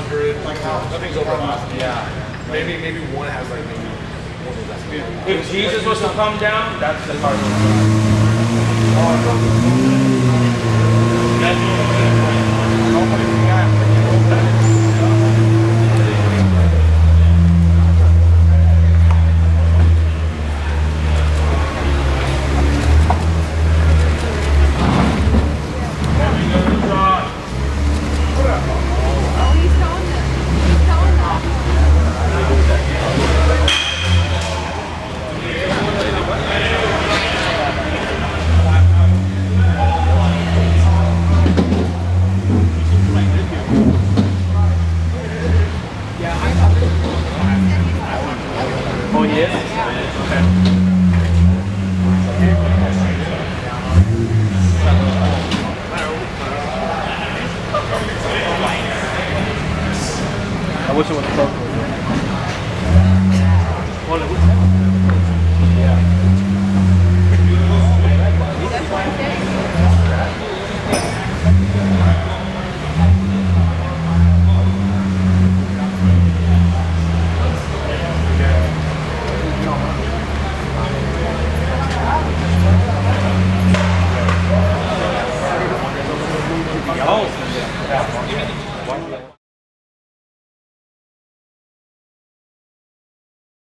100. Like nothing's over 1,000. Yeah. Maybe one has like maybe one of less. If Jesus was to come down, that's the card. Oh, yes? Okay. I wish it was close.